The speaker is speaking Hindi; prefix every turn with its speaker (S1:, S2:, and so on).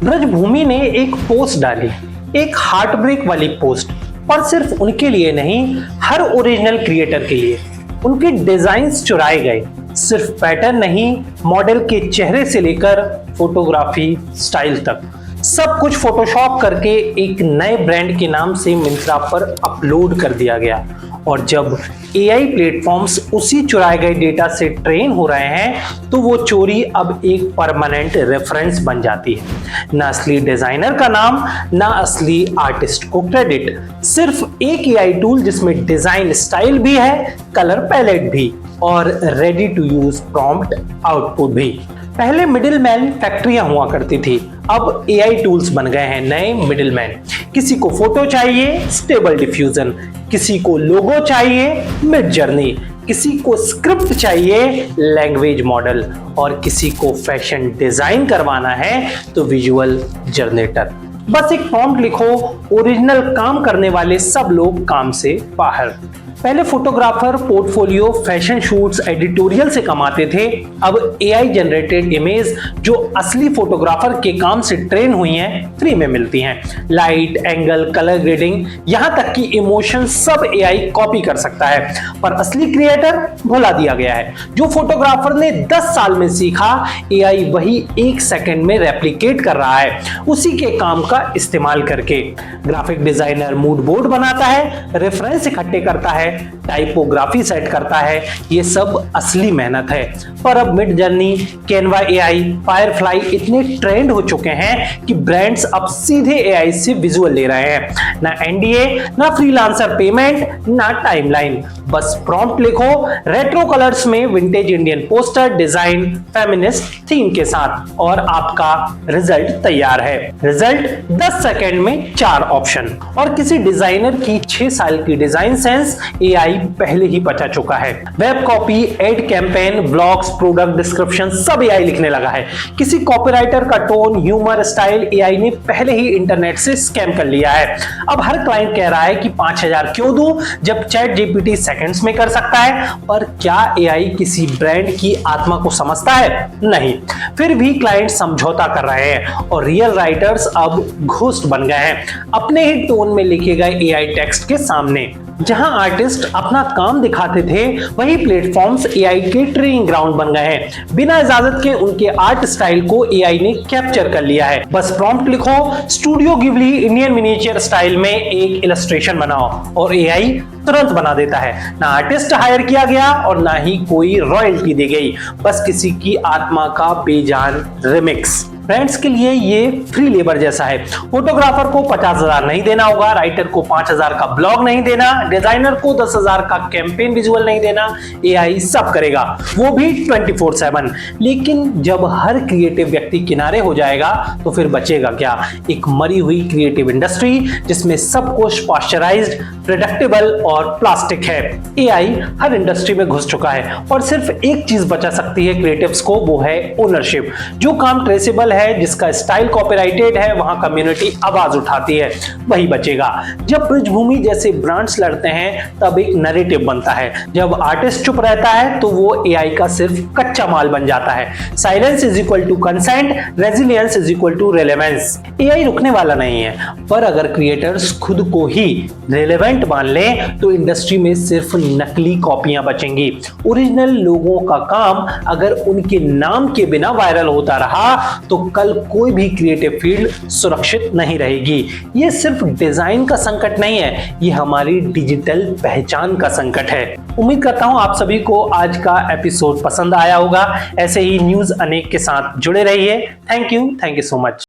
S1: ब्रजभूमि ने एक पोस्ट डाली, एक हार्ट ब्रेक वाली पोस्ट, पर सिर्फ उनके लिए नहीं, हर ओरिजिनल क्रिएटर के लिए। उनके डिजाइन्स चुराए गए, सिर्फ पैटर्न नहीं, मॉडल के चेहरे से लेकर फोटोग्राफी स्टाइल तक सब कुछ फोटोशॉप करके एक नए ब्रांड के नाम से मिंत्रा पर अपलोड कर दिया गया। और जब एआई प्लेटफॉर्म्स उसी चुराए गए डेटा से ट्रेन हो रहे हैं, तो वो चोरी अब एक परमानेंट रेफरेंस बन जाती है। ना असली डिजाइनर का नाम, ना असली आर्टिस्ट को क्रेडिट, सिर्फ एक एआई टूल जिसमें डिजाइन स्टाइल भी है, कलर पैलेट भी और ready to use prompt output भी। पहले मिडिलमैन फैक्ट्रियां हुआ करती थी, अब एआई टूल्स बन गए हैं नए मिडिलमैन। किसी को फोटो चाहिए, स्टेबल डिफ्यूजन, किसी को लोगो चाहिए, मिड जर्नी, किसी को स्क्रिप्ट चाहिए, लैंग्वेज मॉडल, और किसी को फैशन डिजाइन करवाना है तो विजुअल जनरेटर। बस एक प्रॉम्प्ट लिखो, ओरिजिनल काम करने वाले सब लोग काम से बाहर। पहले photographer portfolio, fashion shoots, editorial से कमाते थे, अब एआई जनरेटेड इमेज जो असली फोटोग्राफर के काम से ट्रेन हुई हैं, फ्री में मिलती हैं। लाइट, एंगल, कलर ग्रेडिंग, यहां तक कि इमोशन सब एआई कॉपी कर सकता है, पर असली क्रिएटर भुला दिया गया है। जो फोटोग्राफर ने 10 साल में सीखा, एआई वही 1 सेकंड में रेप्लिकेट कर रहा है, उसी के काम का इस्तेमाल करके। ग्राफिक डिजाइनर मूड बोर्ड बनाता है, रेफरेंस इकट्ठे करता है, टाइपोग्राफी सेट करता है, ये सब असली मेहनत है। पर अब mid journey, Canva AI, Firefly इतने ट्रेंड हो चुके हैं कि ब्रांड्स अब सीधे एआई से विजुअल ले रहे हैं। ना एनडीए, ना फ्रीलांसर पेमेंट, ना टाइमलाइन, बस प्रॉम्प्ट लिखो, रेट्रो कलर्स में vintage Indian poster design, feminist theme के साथ, और आपका रिजल्ट तैयार है। रिजल्ट 10 सेकंड में 4 ऑप्शन, और किसी डिजाइनर की 6 साल की डिजाइन सेंस एआई पहले ही बचा चुका है। Web copy, ad campaign, blogs, product description सब एआई लिखने लगा है। किसी कॉपीराइटर का टोन, ह्यूमर, स्टाइल एआई ने पहले ही इंटरनेट से स्कैम कर लिया है। अब हर क्लाइंट कह रहा है कि 5000 क्यों दूं जब चैट जीपीटी सेकंड्स में कर सकता है। पर क्या एआई किसी ब्रांड की आत्मा को समझता है? नहीं। फिर भी क्लाइंट समझौता कर रहे हैं और रियल राइटर्स अब घोस्ट बन गए हैं, अपने ही टोन में लिखे गए एआई टेक्स्ट के सामने। जहां आर्टिस्ट अपना काम दिखाते थे, वही प्लेटफॉर्म्स एआई के ट्रेनिंग ग्राउंड बन गए हैं। बिना इजाजत के उनके आर्ट स्टाइल को एआई ने कैप्चर कर लिया है। बस प्रॉम्प्ट लिखो, studio Ghibli Indian miniature style में एक इलस्ट्रेशन बनाओ, और एआई तुरंत बना देता है। ना आर्टिस्ट हायर किया गया और ना ही कोई रॉयल्टी दी गई, बस किसी की आत्मा का बेजान रिमिक्स। ब्रांड्स के लिए ये फ्री लेबर जैसा है। फोटोग्राफर को 50,000 नहीं देना होगा, राइटर को 5,000 का ब्लॉग नहीं देना, डिजाइनर को 10,000 का कैंपेन विजुअल नहीं देना, एआई सब करेगा, वो भी 24/7। लेकिन जब हर क्रिएटिव व्यक्ति किनारे हो जाएगा तो फिर बचेगा क्या? एक मरी हुई क्रिएटिव इंडस्ट्री जिसमें सब कुछ पाश्चराइज्ड, प्रेडिक्टेबल और प्लास्टिक है। एआई हर इंडस्ट्री में घुस चुका है और सिर्फ एक चीज बचा सकती है क्रिएटिव्स को, वो है ओनरशिप। जो काम ट्रेसेबल है, जिसका स्टाइल कॉपीराइटेड है, वहां कम्युनिटी आवाज उठाती है, वही बचेगा। जब ब्रजभूमि जैसे ब्रांड्स लड़ते हैं तब एक नैरेटिव बनता है, जब आर्टिस्ट चुप रहता है तो वो एआई का सिर्फ कच्चा माल बन जाता है। Silence is equal to consent, resilience is equal to relevance. AI रुकने वाला नहीं है, पर अगर क्रिएटर्स खुद को ही रेलेवेंट मान ले तो इंडस्ट्री में सिर्फ नकली कॉपियां बचेंगी। ओरिजिनल लोगों का काम अगर उनके नाम के बिना वायरल होता रहा तो कल कोई भी क्रिएटिव फील्ड सुरक्षित नहीं रहेगी। ये सिर्फ डिजाइन का संकट नहीं है, ये हमारी डिजिटल पहचान का संकट है। उम्मीद करता हूं आप सभी को आज का एपिसोड पसंद आया होगा। ऐसे ही न्यूज अनेक के साथ जुड़े रहिए। Thank you so much.